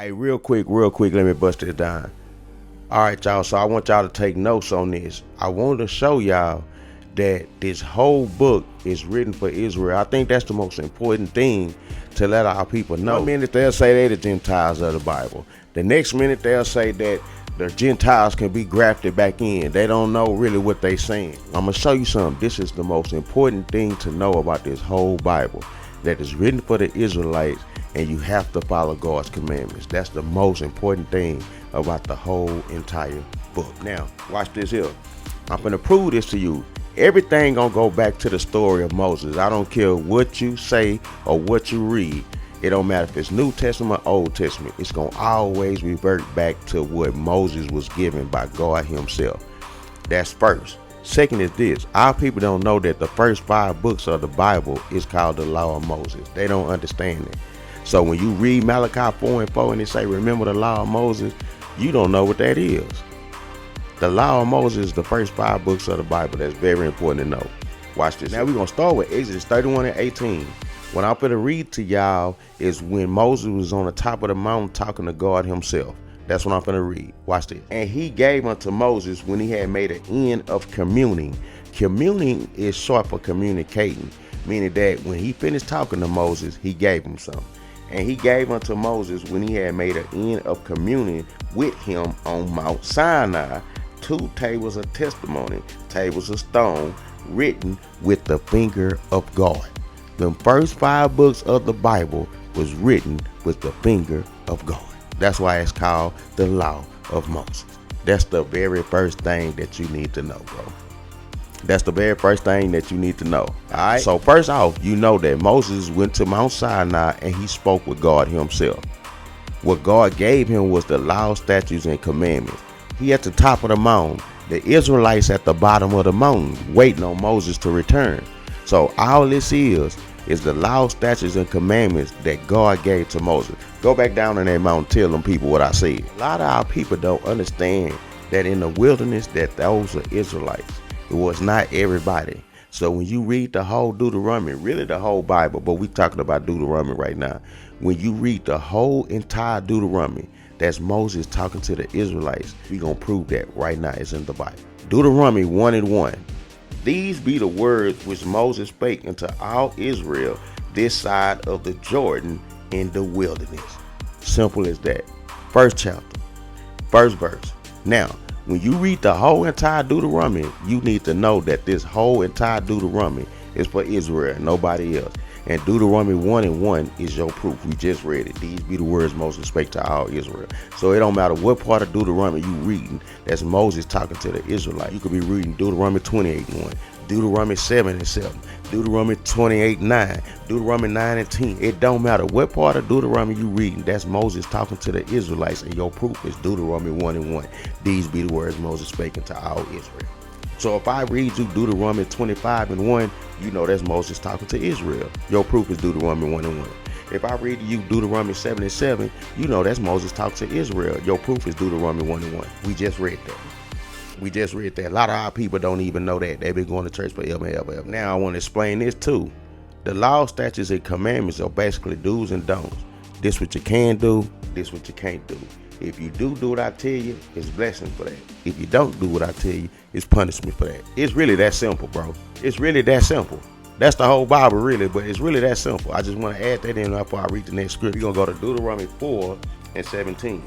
Hey, real quick, let me bust this down. All right, y'all. So I want y'all to take notes on this. I want to show y'all that this whole book is written for Israel. I think that's the most important thing to let our people know. One minute they'll say they're the Gentiles of the Bible. The next minute they'll say that the Gentiles can be grafted back in. They don't know really what they're saying. I'm going to show you something. This is the most important thing to know about this whole Bible, that is written for the Israelites, and you have to follow God's commandments. That's the most important thing about the whole entire book. Now, watch this here. I'm gonna prove this to you. Everything gonna go back to the story of Moses. I don't care what you say or what you read. It don't matter if it's New Testament or Old Testament. It's gonna always revert back to what Moses was given by God himself. That's first. Second is this. Our people don't know that the first 5 books of the Bible is called the Law of Moses. They don't understand it. So when you read Malachi 4:4 and it say, remember the Law of Moses, you don't know what that is. The Law of Moses is the first 5 books of the Bible. That's very important to know. Watch this. Now we're going to start with Exodus 31:18. What I'm going to read to y'all is when Moses was on the top of the mountain talking to God himself. That's what I'm going to read. Watch this. And he gave unto Moses when he had made an end of communing. Communing is short for communicating, meaning that when he finished talking to Moses, he gave him some. And he gave unto Moses when he had made an end of communing with him on Mount Sinai 2 tables of testimony, tables of stone, written with the finger of God. The first 5 books of the Bible was written with the finger of God. That's why it's called the Law of Moses. That's the very first thing that you need to know, bro. That's the very first thing that you need to know. All right. So first off, you know that Moses went to Mount Sinai and he spoke with God himself. What God gave him was the law, statutes, and commandments. He at the top of the mountain. The Israelites at the bottom of the mountain waiting on Moses to return. So all this is the law, statutes, and commandments that God gave to Moses. Go back down on that mountain, tell them people what I said. A lot of our people don't understand that in the wilderness that those are Israelites. It was not everybody. So when you read the whole Deuteronomy, really the whole Bible, but we're talking about Deuteronomy right now. When you read the whole entire Deuteronomy, that's Moses talking to the Israelites. We're going to prove that right now. It's in the Bible. Deuteronomy 1:1. These be the words which Moses spake unto all Israel this side of the Jordan in the wilderness. Simple as that. First chapter, first verse. Now, when you read the whole entire Deuteronomy, you need to know that this whole entire Deuteronomy is for Israel, nobody else. And Deuteronomy 1:1 is your proof. We just read it. These be the words Moses spake to all Israel. So it don't matter what part of Deuteronomy you reading, that's Moses talking to the Israelites. You could be reading Deuteronomy 28:1, Deuteronomy 7:7, Deuteronomy 28:9, Deuteronomy 9:10. It don't matter what part of Deuteronomy you reading, that's Moses talking to the Israelites, and your proof is Deuteronomy 1:1. These be the words Moses spake to all Israel. So if I read you Deuteronomy 25:1, you know that's Moses talking to Israel. Your proof is Deuteronomy 1:1. If I read to you Deuteronomy 7:7, you know that's Moses talking to Israel. Your proof is Deuteronomy 1:1. We just read that. A lot of our people don't even know that. They've been going to church forever and ever. Now I want to explain this too. The law, statutes, and commandments are basically do's and don'ts. This what you can do, this what you can't do. If you do what I tell you, it's blessing for that. If you don't do what I tell you, it's punishment for that. It's really that simple, bro. It's really that simple. That's the whole Bible, really, but it's really that simple. I just want to add that in before I read the next script. We're going to go to Deuteronomy 4:17.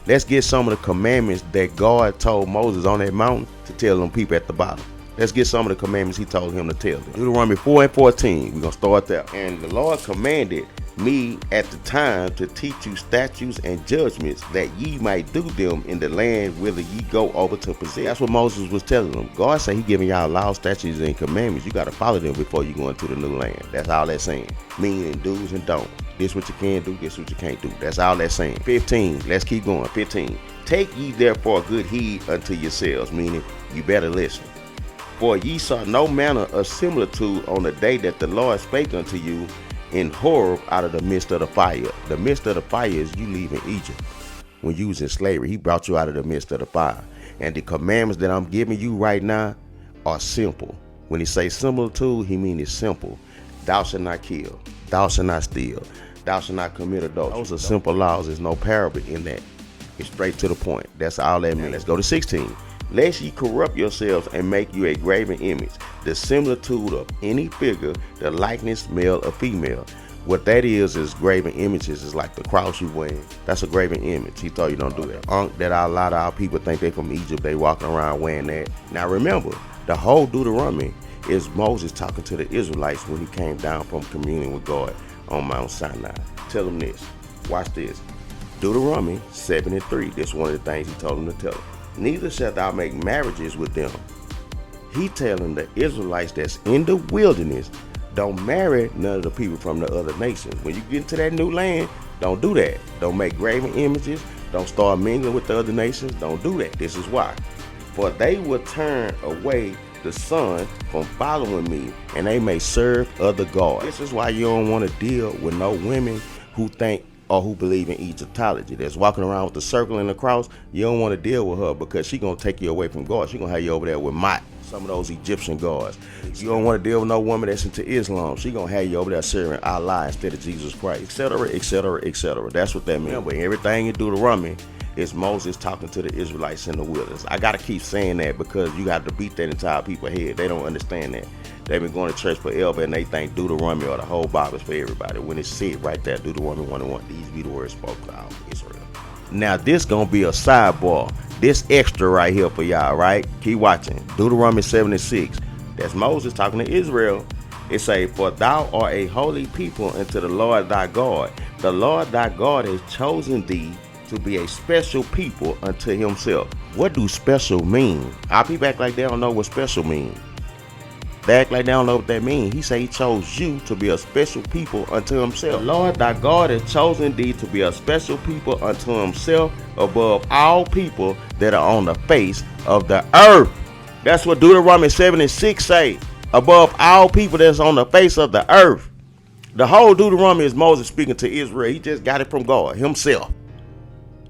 Let's get some of the commandments that God told Moses on that mountain to tell them people at the bottom. Let's get some of the commandments he told him to tell them. Deuteronomy 4:14. We're going to start there. And the Lord commanded me at the time to teach you statutes and judgments, that ye might do them in the land whither ye go over to possess. That's what Moses was telling them. God said he giving y'all law, statutes, and commandments. You got to follow them before you go into the new land. That's all that's saying. Meaning do's and don'ts. This what you can do, this what you can't do. That's all that's saying. 15. Let's keep going. 15. Take ye therefore good heed unto yourselves, meaning you better listen. For ye saw no manner of similitude on the day that the Lord spake unto you in Horeb out of the midst of the fire. The midst of the fire is you leaving Egypt. When you was in slavery, he brought you out of the midst of the fire. And the commandments that I'm giving you right now are simple. When he say similitude, he means it's simple. Thou shalt not kill. Thou shalt not steal. Thou shalt not commit adultery. Those are simple laws. There's no parable in that. It's straight to the point. That's all that means. Let's go to 16. Lest ye corrupt yourselves and make you a graven image, the similitude of any figure, the likeness male or female. What that is graven images is like the cross you wear. That's a graven image. He told you don't do that. That a lot of our people think they from Egypt. They walking around wearing that. Now remember, the whole Deuteronomy is Moses talking to the Israelites when he came down from communing with God on Mount Sinai. Tell them this. Watch this. Deuteronomy 7:3. This is one of the things he told them to tell them. Neither shalt thou make marriages with them. He telling the Israelites that's in the wilderness, don't marry none of the people from the other nations. When you get into that new land, don't do that. Don't make graven images. Don't start mingling with the other nations. Don't do that. This is why. For they will turn away the son from following me, and they may serve other gods. This is why you don't want to deal with no women who think or who believe in Egyptology. That's walking around with the circle and the cross. You don't want to deal with her because she's going to take you away from God. She's going to have you over there with Mot, some of those Egyptian gods. You don't want to deal with no woman that's into Islam. She's going to have you over there serving Allah instead of Jesus Christ, etc., etc., etc. That's what that means. Remember, everything in Deuteronomy is Moses talking to the Israelites in the wilderness. I got to keep saying that because you got to beat that entire people's head. They don't understand that. They've been going to church forever and they think Deuteronomy or the whole Bible is for everybody. When it's said right there, Deuteronomy 1:1, these be the words spoken out of Israel. Now this gonna be a sidebar. This extra right here for y'all, right? Keep watching. Deuteronomy 7:6. That's Moses talking to Israel. It say, for thou art a holy people unto the Lord thy God. The Lord thy God has chosen thee to be a special people unto himself. What do special mean? Our people act like they don't know what special means. They act like they don't know what that means. He said he chose you to be a special people unto himself. The Lord thy God has chosen thee to be a special people unto himself above all people that are on the face of the earth. That's what Deuteronomy 7:6 say. Above all people that's on the face of the earth. The whole Deuteronomy is Moses speaking to Israel. He just got it from God himself.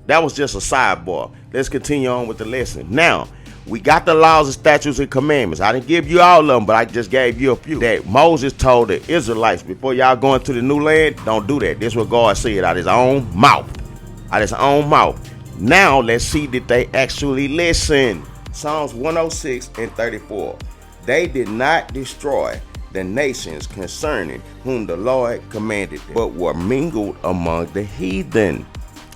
That was just a sidebar. Let's continue on with the lesson. Now, we got the laws and statutes and commandments. I didn't give you all of them, but I just gave you a few. That Moses told the Israelites before y'all going to the new land, don't do that. This is what God said out of his own mouth. Out of his own mouth. Now, let's see that they actually listen. Psalms 106:34. They did not destroy the nations concerning whom the Lord commanded them, but were mingled among the heathen.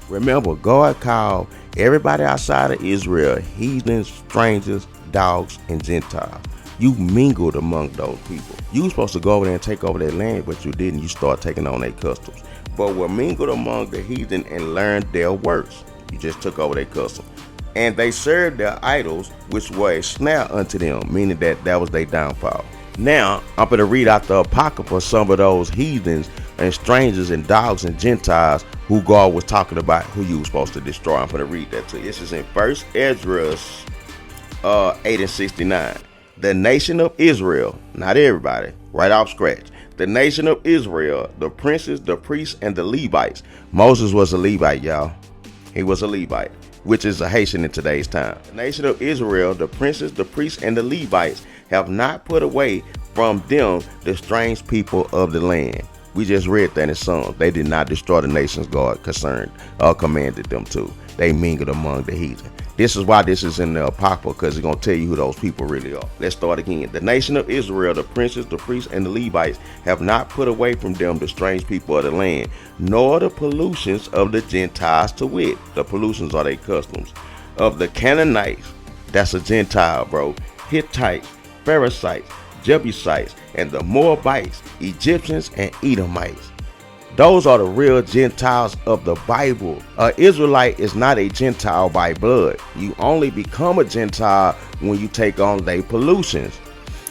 Remember, God called everybody outside of Israel heathens, strangers, dogs, and Gentiles. You mingled among those people. You were supposed to go over there and take over their land, but you didn't. You start taking on their customs. But were mingled among the heathen and learned their works. You just took over their customs. And they served their idols, which were a snare unto them, meaning that was their downfall. Now, I'm going to read out the Apocrypha, some of those heathens and strangers and dogs and Gentiles who God was talking about, who you were supposed to destroy. I'm going to read that to you. This is in 1 Ezra 8:69. The nation of Israel, not everybody, right off scratch. The nation of Israel, the princes, the priests, and the Levites. Moses was a Levite, y'all. He was a Levite, which is a Haitian in today's time. The nation of Israel, the princes, the priests, and the Levites have not put away from them the strange people of the land. We just read that in Psalms. They did not destroy the nations God commanded them to. They mingled among the heathen. This is why this is in the Apocrypha, because it's going to tell you who those people really are. Let's start again. The nation of Israel, the princes, the priests, and the Levites have not put away from them the strange people of the land, nor the pollutions of the Gentiles, to wit. The pollutions are their customs. Of the Canaanites, that's a Gentile, bro. Hittites, Perizzites, Jebusites, and the Moabites, Egyptians, and Edomites. Those are the real Gentiles of the Bible. An Israelite is not a Gentile by blood. You only become a Gentile when you take on their pollutions.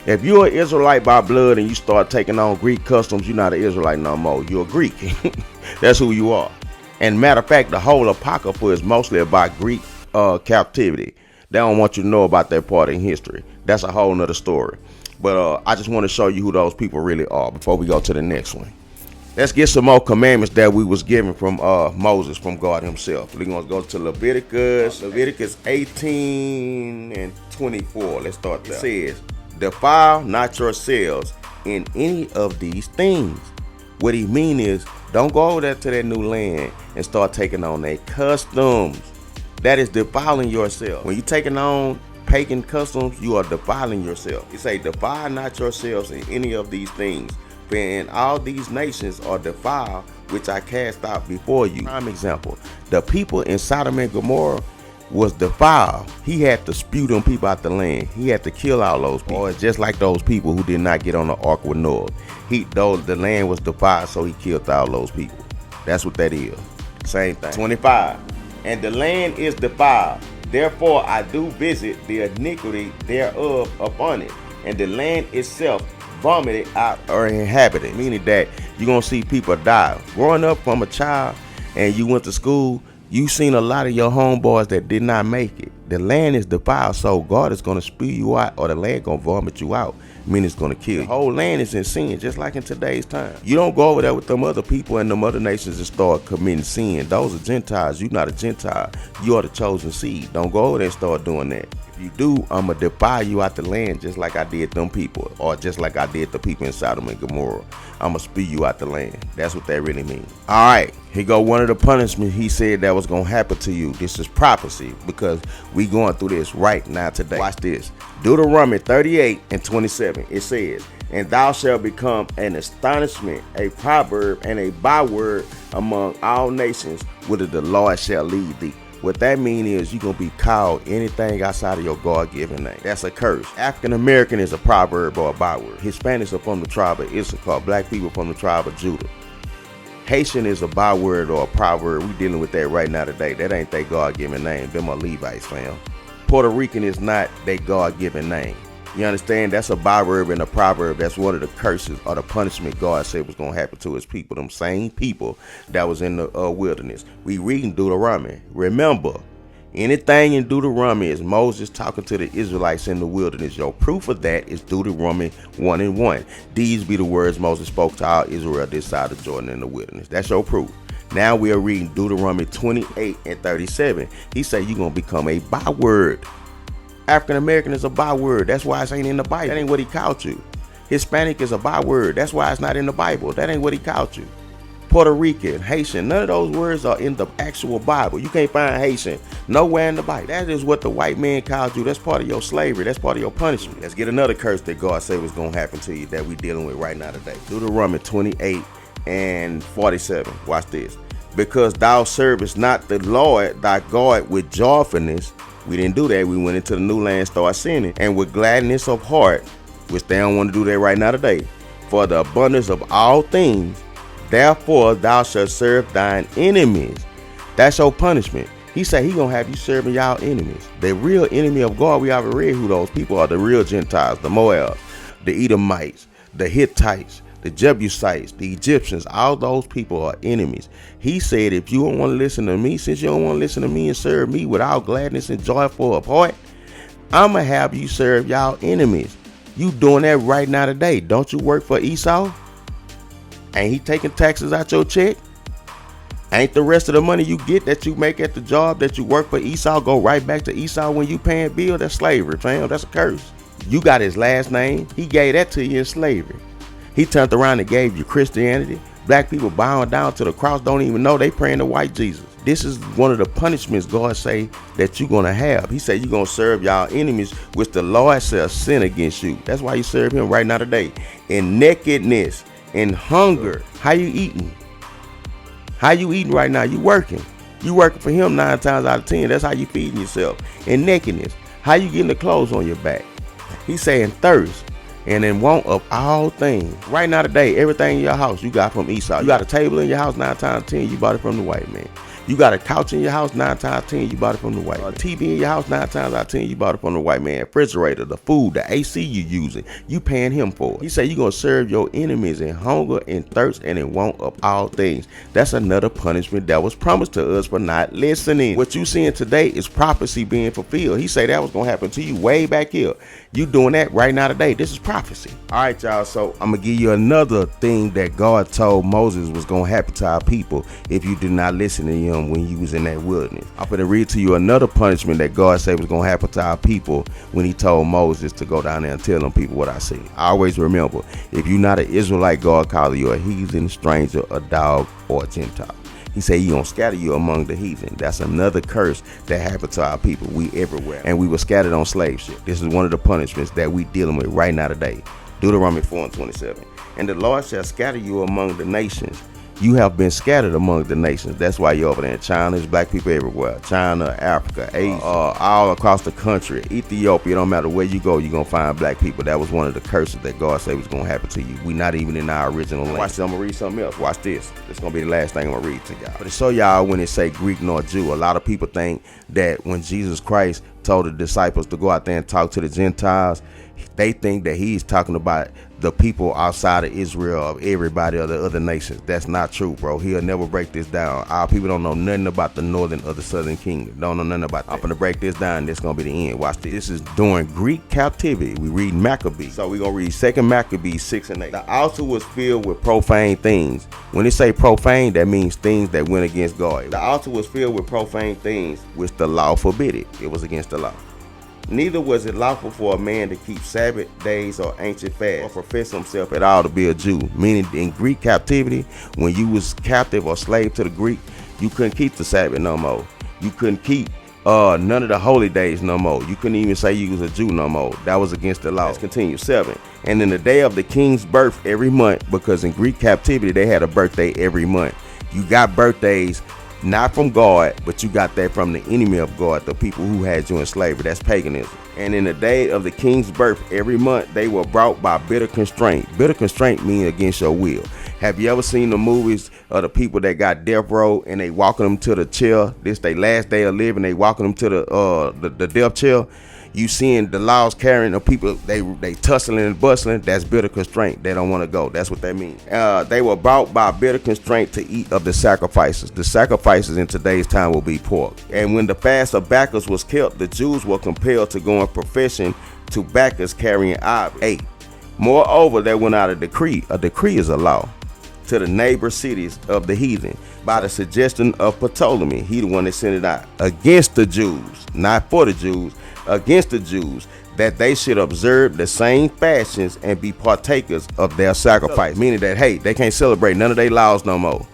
If you're an Israelite by blood and you start taking on Greek customs, you're not an Israelite no more. You're a Greek. That's who you are. And matter of fact, the whole Apocrypha is mostly about Greek captivity. They don't want you to know about that part in history. That's a whole nother story. But I just want to show you who those people really are before we go to the next one. Let's get some more commandments that we was given from Moses, from God himself. We're going to go to Leviticus 18:24. Let's start there. It says, defile not yourselves in any of these things. What he mean is, Don't go over there to that new land and start taking on their customs. That is defiling yourself. When you're taking on pagan customs, you are defiling yourself. It say, defile not yourselves in any of these things, for in all these nations are defiled, which I cast out before you. Prime example, the people in Sodom and Gomorrah was defiled. He had to spew them people out the land. He had to kill all those people. Or just like those people who did not get on the ark with Noah. The land was defiled, so he killed all those people. That's what that is. Same thing. 25. And the land is defiled. Therefore I do visit the iniquity thereof upon it, and the land itself vomited out or inhabited. Meaning that you're gonna see people die. Growing up from a child and you went to school, you seen a lot of your homeboys that did not make it. The land is defiled, so God is gonna spew you out, or the land gonna vomit you out. Meaning it's gonna kill you. The whole land is in sin, just like in today's time. You don't go over there with them other people and them other nations and start committing sin. Those are Gentiles. You're not a Gentile. You are the chosen seed. Don't go over there and start doing that. If you do, I'ma defile you out the land, just like I did them people, or just like I did the people in Sodom and Gomorrah. I'ma spew you out the land. That's what that really means. All right, here go one of the punishments he said that was gonna happen to you. This is prophecy, because we going through this right now today. Watch this. Deuteronomy 38 and 27. It says, and thou shalt become an astonishment, a proverb, and a byword among all nations, whither the Lord shall lead thee. What that means is you're going to be called anything outside of your God-given name. That's a curse. African American is a proverb or a byword. Hispanics are from the tribe of Issachar. Black people from the tribe of Judah. Haitian is a byword or a proverb. We dealing with that right now today. That ain't their God-given name. Them are Levites, fam. Puerto Rican is not their God-given name. You understand? That's a byword and a proverb. That's one of the curses or the punishment God said was going to happen to his people. Them same people that was in the wilderness. We reading Deuteronomy. Remember, anything in Deuteronomy is Moses talking to the Israelites in the wilderness. Your proof of that is Deuteronomy 1 and 1. These be the words Moses spoke to all Israel this side of Jordan in the wilderness. That's your proof. Now we are reading Deuteronomy 28 and 37. He said you're going to become a byword. African American is a byword. That's why it ain't in the Bible. That ain't what he called you. Hispanic is a byword. That's why it's not in the Bible. That ain't what he called you. Puerto Rican, Haitian, none of those words are in the actual Bible. You can't find Haitian nowhere in the Bible. That is what the white man called you. That's part of your slavery. That's part of your punishment. Let's get another curse that God said was going to happen to you that we dealing with right now today. Deuteronomy 28 and 47. Watch this. Because thou servest not the Lord thy God with joyfulness. We didn't do that. We went into the new land, started sinning, and with gladness of heart, which they don't want to do that right now today. For the abundance of all things, therefore thou shalt serve thine enemies. That's your punishment. He said he gonna have you serving y'all enemies. The real enemy of God, we already read who those people are. The real Gentiles, the Moabs, the Edomites, the Hittites, the Jebusites, the Egyptians. All those people are enemies. He said, if you don't want to listen to me, since you don't want to listen to me and serve me with all gladness and joyful of heart, I'm going to have you serve y'all enemies. You doing that right now today. Don't you work for Esau? Ain't he taking taxes out your check? Ain't the rest of the money you get that you make at the job that you work for Esau go right back to Esau when you paying bills? That's slavery, fam. That's a curse. You got his last name. He gave that to you in slavery. He turned around and gave you Christianity. Black people bowing down to the cross don't even know they praying to white Jesus. This is one of the punishments God say that you're going to have. He said you're going to serve y'all enemies, which the Lord shall sin against you. That's why you serve him right now today. In nakedness, in hunger. How you eating? How you eating right now? You working. You working for him 9 times out of 10. That's how you feeding yourself. In nakedness. How you getting the clothes on your back? He's saying thirst. And in want of all things. Right now today, everything in your house you got from Esau. You got a table in your house 9 times out of 10, you bought it from the white man. You got a couch in your house 9 times out of 10, you bought it from the white man. A TV in your house 9 times out of 10, you bought it from the white man. Refrigerator, the food, the AC you using, you paying him for it. He said you're going to serve your enemies in hunger and thirst and in want of all things. That's another punishment that was promised to us for not listening. What you seeing today is prophecy being fulfilled. He said that was going to happen to you way back here. You doing that right now today. This is prophecy. All right, y'all. So I'm going to give you another thing that God told Moses was going to happen to our people if you do not listen to him him when he was in that wilderness. I'm going to read to you another punishment that God said was going to happen to our people when he told Moses to go down there and tell them people what I see. I always remember, if you're not an Israelite, God calls you a heathen, stranger, a dog, or a Gentile. He said he gonna scatter you among the heathen. That's another curse that happened to our people. We everywhere. And we were scattered on slave ship. This is one of the punishments that we dealing with right now today. Deuteronomy 4:27. And the Lord shall scatter you among the nations. You have been scattered among the nations. That's why you're over there in China. There's black people everywhere. China, Africa, Asia, all across the country. Ethiopia, don't matter where you go, you're going to find black people. That was one of the curses that God said was going to happen to you. We're not even in our original land. Watch this, I'm going to read something else. Watch this. This is going to be the last thing I'm going to read to y'all. But to show y'all when it say Greek nor Jew, a lot of people think that when Jesus Christ told the disciples to go out there and talk to the Gentiles, they think that he's talking about the people outside of Israel, of everybody of the other nations. That's not true, bro. He'll never break this down. Our people don't know nothing about the northern or the southern kingdom. Don't know nothing about that. I'm gonna break this down. This is gonna be the end. Watch this. This is during Greek captivity. We read Maccabees. So we're gonna read 2 Maccabees 6 and 8. The altar was filled with profane things. When it say profane, that means things that went against God. The altar was filled with profane things, which the law forbid. It was against the law. Neither was it lawful for a man to keep Sabbath days or ancient fasts or profess himself at all to be a Jew. Meaning in Greek captivity, when you was captive or slave to the Greek, you couldn't keep the Sabbath no more. You couldn't keep none of the holy days no more. You couldn't even say you was a Jew no more. That was against the law. Let's continue. 7. And in the day of the king's birth every month, because in Greek captivity they had a birthday every month. You got birthdays not from God, but you got that from the enemy of God, the people who had you in slavery. That's paganism. And in the day of the king's birth every month, they were brought by bitter constraint. Bitter constraint means against your will. Have you ever seen the movies of the people that got death row and they walking them to the chair? This their last day of living. They walking them to the death chair. You seeing the laws carrying the people, they tussling and bustling. That's bitter constraint. They don't want to go. That's what that means. They were brought by bitter constraint to eat of the sacrifices. The sacrifices in today's time will be pork. And when the fast of Bacchus was kept, the Jews were compelled to go in profession to Bacchus carrying ivory. 8. Moreover, there went out a decree. A decree is a law to the neighbor cities of the heathen by the suggestion of Ptolemy. He the one that sent it out against the Jews, not for the Jews, against the Jews, that they should observe the same fashions and be partakers of their sacrifice. Meaning that, hey, they can't celebrate none of their laws no more.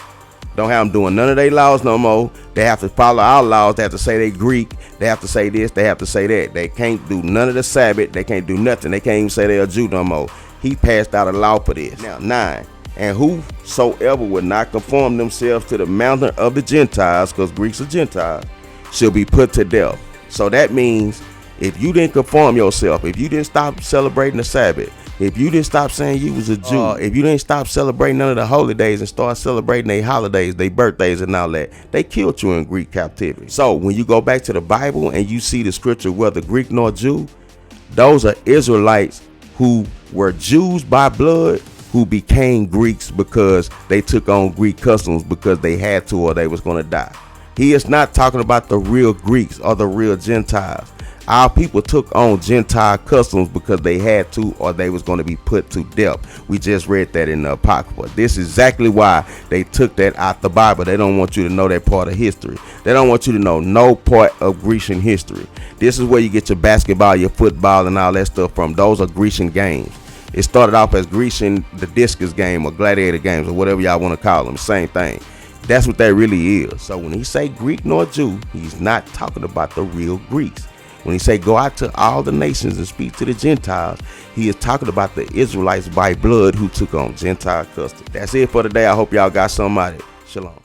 Don't have them doing none of their laws no more. They have to follow our laws. They have to say they Greek. They have to say this. They have to say that. They can't do none of the Sabbath. They can't do nothing. They can't even say they're a Jew no more. He passed out a law for this. Now, 9. And whosoever would not conform themselves to the mountain of the Gentiles, because Greeks are Gentiles, shall be put to death. So that means if you didn't conform yourself, if you didn't stop celebrating the Sabbath, if you didn't stop saying you was a Jew, if you didn't stop celebrating none of the holy days and start celebrating their holidays, their birthdays and all that, they killed you in Greek captivity. So when you go back to the Bible and you see the scripture, whether Greek nor Jew, those are Israelites who were Jews by blood, who became Greeks because they took on Greek customs because they had to or they was going to die. He is not talking about the real Greeks or the real Gentiles. Our people took on Gentile customs because they had to or they was going to be put to death. We just read that in the Apocrypha. This is exactly why they took that out the Bible. They don't want you to know that part of history. They don't want you to know no part of Grecian history. This is where you get your basketball, your football and all that stuff from. Those are Grecian games. It started off as Grecian, the discus game or gladiator games or whatever y'all want to call them. Same thing. That's what that really is. So when he say Greek nor Jew, he's not talking about the real Greeks. When he say go out to all the nations and speak to the Gentiles, he is talking about the Israelites by blood who took on Gentile customs. That's it for today. I hope y'all got something out of it. Shalom.